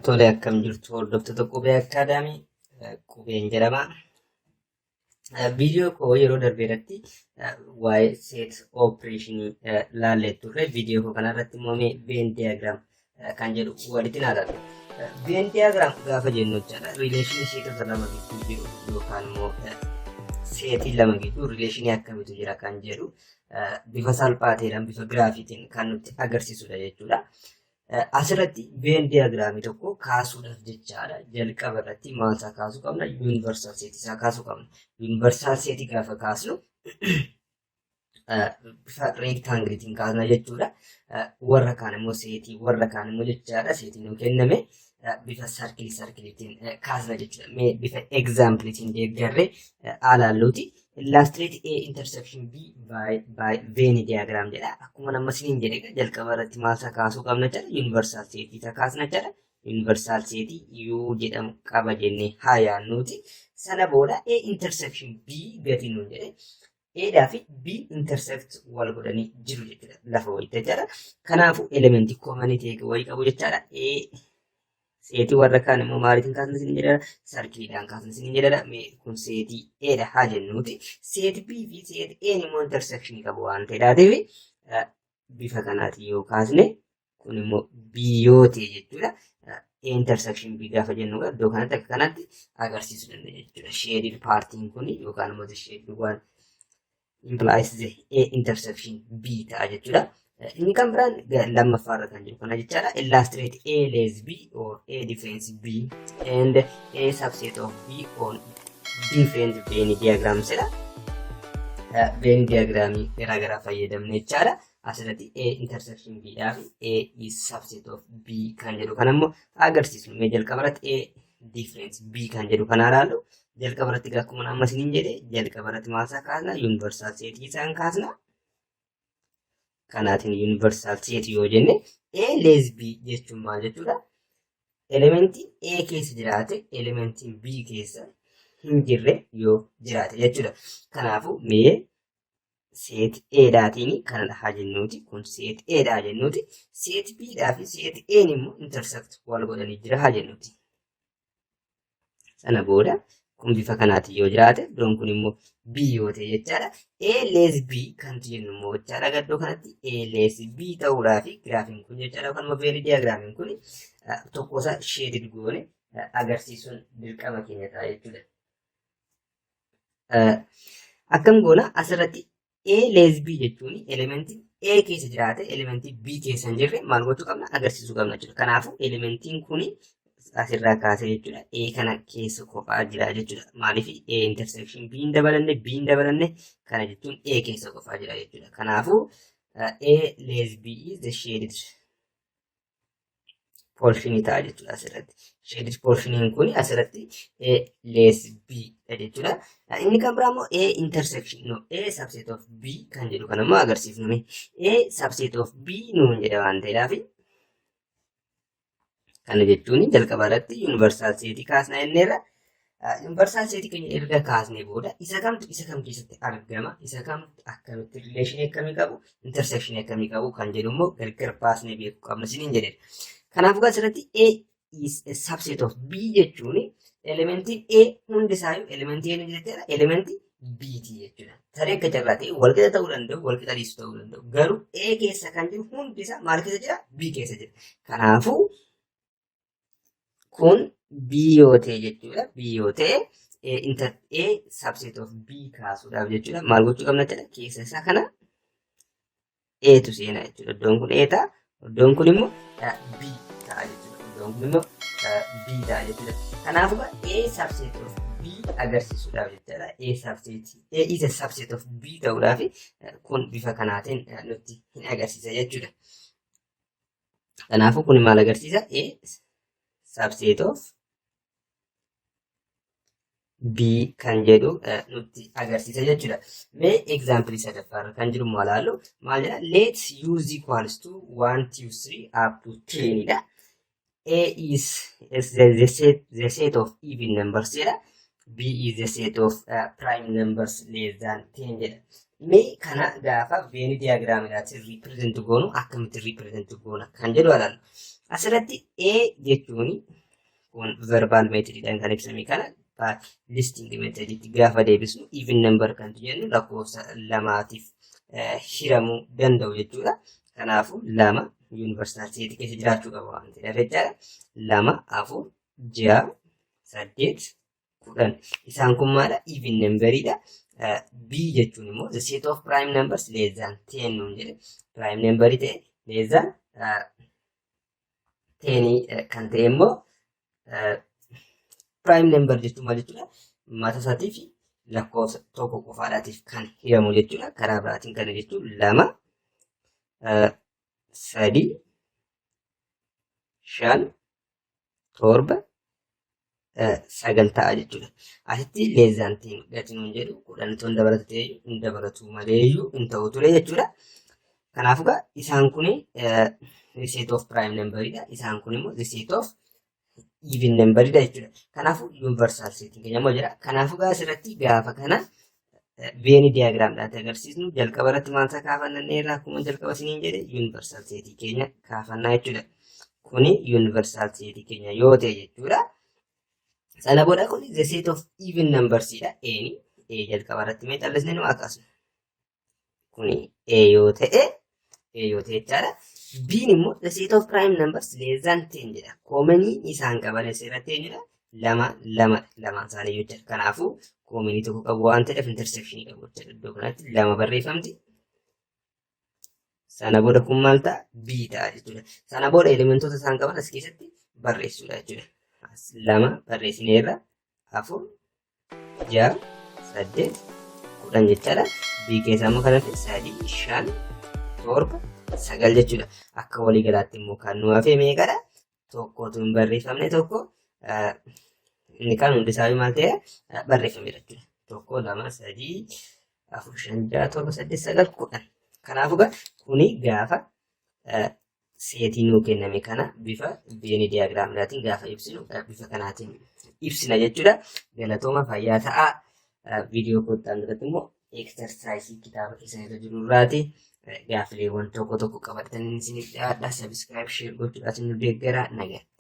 Tole akkam jirtu hordoftoota qubee akaadaamii qubeen jedhama. Viidiyoo koo yeroo darbe irratti waa'ee seet oopereeshinii laallee turre. Viidiyoo koo kanarratti immoo Venn diagram kan jedhu walitti ilaalla. Venn diagram gaafa jennu jechaadha riileeshinii seetota lama gidduu jiru yookaan immoo seetii lama gidduu riileeshinii akkamiitu jira kan jedhu bifa salphaa ta'eedhaan bifa giraafiitiin kan nutti agarsiisudha jechuudha. Asirratti Venn diagramii tokko kaasuudhaaf jechaadha. Jalqaba irratti maalsaa kaasuu qabna? Yuunivarsaal seetii isaa kaasuu qabna. Yuunivarsaal seetii gaafa kaasnu bifa reektaangiliitiin kaasna jechuudha. Warra kaan immoo seetii warra kaan immoo jechaadha. Seetiin nu kenname bifa sarkiliitiin kaasna jechuudha. Mee bifa egzaampiliitiin deeggarree alaalluuti. Illustrate A intersection B by Venn diagram jedha. Akkuma nama isiniin jedhe jalqaba irratti maalsaa kaasuu qabna jedha. Yuunivarsaal seetii isaa kaasna jedha. Yuunivarsaal seetii U jedhamu qaba jennee haa yaannuuti. Sana booda A intersection B gati nuun jedhe. A fi B intersect wal godhanii jiru jechuudha. Lafa wayita jechaadha. Kanaafuu elementii koomanii ta'e wayii qabu jechaadha. Seetii warra kaan immoo maaliitiin kaasna isin jedhara? Sarkiliidhaan kaasna isin jedhara. Kun seetii Eedha haa jennuuti. Seetii B fi seetii Een immoo intersekshinii qabu waan ta'eedhaatiif bifa kanaatiin yoo kaasne kun immoo B yoo ta'e jechuudha. Intersection B gaafa jennu iddoo kanatti akka kanatti agarsiisuu dandeenya jechuudha. Shaded partiin kun yookaan immoo shaded one implies the A intersection B ta'a jechuudha. Inni kan biraan lammaffaarra kan jiru kana jechaadha. Illustrate A less B or A difference B and A subset of B on different Venn diagrams jedha. Venn diagramii garaagaraa fayyadamne jechaadha. Asirratti A intersection B dhaa fi A is subset of B kan jedhu kan ammoo agarsiisnu. Mee jalqaba irratti A difference B kan jedhu kana ilaallu. Jalqaba irratti akkuma amma isiniin jedhe jalqaba irratti maalsaa kaasna? Yuunivarsaal seetii isaan kaasna. Kanaatiin yuunivarsaal seetii yoo jenne A less B jechuun maal jechuudha? Elementiin A keessa jiraate elementiin B keessa hin jirre yoo jiraate jechuudha. Kanaafuu mee seet Eedhaatiin kana haa jennuuti. Kun seet Eedhaa jennuuti. Seet Bidhaa fi seet Een immoo intersect wal godhanii jira haa jennuuti. Sana booda kun bifa kanaatiin yoo jiraate iddoon kun immoo B yoo ta'e jechaadha. A less B kan jennu immoo jechaadha. Gaddoo kanatti A less B ta'uudhaa fi giraafiin kun jechaadha. Yookaan immoo Venn diagramiin kun tokkosaa shaded goone agarsiisuun dirqama keenya ta'a jechuudha. Akkam goona asirratti A less B jechuun elementiin A keessa jiraate elementii B keessa hin jirre maal gochuu qabna? Agarsiisuu qabna jechuudha. Kanaafuu elementiin kun asirraa kaasee jechuudha. A kana keessa qofaa jira jechuudha. Maaliif A intersection B hin dabalanne kana jechuun A keessa qofaa jira jechuudha. Kanaafuu A less B is the shaded portion ta'a jechuudha asirratti. Shaded portion kun asirratti A less B jechuudha. Inni kan biraa immoo A intersection A subset of B kan jedhu kan immoo agarsiifnu. A subset of B nuun jedha waan ta'eedhaaf kana jechuun jalqaba irratti yuunivarsaal seetii kaasna jenneerra. Yuunivarsaal seetii keenya erga kaasnee booda isa kamtu isa kam keessatti argama? Isa kamtu akkamitti riileeshinii akkamii qabu? Intersekshinii akkamii qabu kan jedhu immoo gargar baasnee beekuu qabna isiniin jedheera. Kanaafuu asirratti A is a subset of B jechuun elementiin A hundisaayyuu elementii inni jechuudha. Elementii B'ti jechuudha. Tarii akka carraa ta'e walqixa ta'uu danda'u, walqixa dhiisuu ta'uu danda'u. Garuu A keessa kan jiru hundisaa maal keessa jira? B keessa jira. Kanaafuu kun B yoo ta'e jechuudha. B yoo ta'e A subset of B kaasuudhaaf jechuudha. Maal gochuu qabna jedha? Keessa isaa kana A'tu seenaa jechuudha. Iddoon kun A ta'a. Iddoon kun immoo B ta'a jechuudha. Iddoon kun immoo B ta'a jechuudha. Kanaafuu A subset of B agarsiisuudhaaf jechuudha. A is a subset of B ta'uudhaaf kun bifa kanaatiin nutti hin agarsiisa jechuudha. Kanaafuu kun maal agarsiisa? A subset of B kan jedhu nutti agarsiisa jechuudha. Mee example sadaffaarra kan jiru maal ilaallu? Maal jedha? Let's use equals to 1, 2, 3 up to 10 dha. A is the set of even numbers jedha. B is the set of prime numbers less than 10 jedha. Mee kana gaafa Venn diagram irratti represent goonu akkamitti represent goona kan jedhu ilaallu. Asirratti A jechuun kun verbal methodidhaan kan ibsame kana listing methoditi gaafa deebisnu even number kan jennu lakkoofsa lamaatiif hiramuu danda'u jechuudha. Kanaafuu lama universal seetii keessa jiraachuu qaba waan ta'eef jechaadha. 2, 4, 6, 8, 10 isaan kun maadha? Even numberidha. B jechuun immoo the set of prime numbers less than 10 nuun jedhe prime number ta'e less than 10 kan ta'e immoo prime number jechuun maal jechuudha? Mata isaatii fi lakkoofsa tokko qofaadhaatiif kan hiramu jechuudha. Karaa biraatiin kana jechuun 2, 3, 5, 7, 9 ta'a jechuudha. Asitti leezantiin gatiin hin jedhu 10 ton dabalatee hin dabalatu maleeyyuu hin ta'u ture jechuudha. Kanaafuu isaan kun the set of prime numberidha. Isaan kun immoo the set of even numberidha jechuudha. Kanaafuu universal seetiin keenya immoo jira. Kanaafuu asirratti gaafa kana Venn diagraamdhaan agarsiisnu jalqaba irratti maal isaa kaafannee irraa akkuma jalqaba isiniin jedhe universal seetii keenya kaafannaa jechuudha. Kuni universal seetii keenya yoo ta'e jechuudha. Sana booda kun the set of even numbersdha. A jalqaba irratti mee callisnee nu akaasnu. Kuni A yoo ta'e jechaadha. B immoo the set of prime numbers less than 10 jedha. Koomanii isaan qaban asirratti eenyudha? 2 lamaan isaanii jechuudha. Kanaafuu koomanii tokko qabu waan ta'eef intersection qabu jechuudha. Iddoo kanatti 2 barreeffamti. Sana booda kun maal ta'a? B ta'a jechuudha. Sana booda elementoota isaan qaban as keessatti barreessuudha jechuudha. 2 barreessineerra 4, 6, 8, 10 jechaadha. B keessaa immoo kanatti 3, 5, 7, 9 jechuudha. Akka waliigalaatti immoo kan nu hafe meeqadha? Tokkotu hin barreeffamne tokko inni kan hundi isaa maal ta'e barreeffamedha jechuudha. 1, 2, 3, 4, 5, 6, 7, 8, 9, 10. Kanaafuu kuni gaafa seetii nuu kenname kana bifa Venn diagraamdhaatiin gaafa ibsinu bifa kanaatiin ibsina jechuudha. Galatooma fayyaa ta'aa. Viidiyoo kottaan irratti immoo eksersaayisii kitaaba keessan irra jiru irraati gaafileewwan tokko qabatanii isiniif dhiyaadha. Sabiskiraayib, sheer gochuudhaan nu deeggaraa. Nagaatti.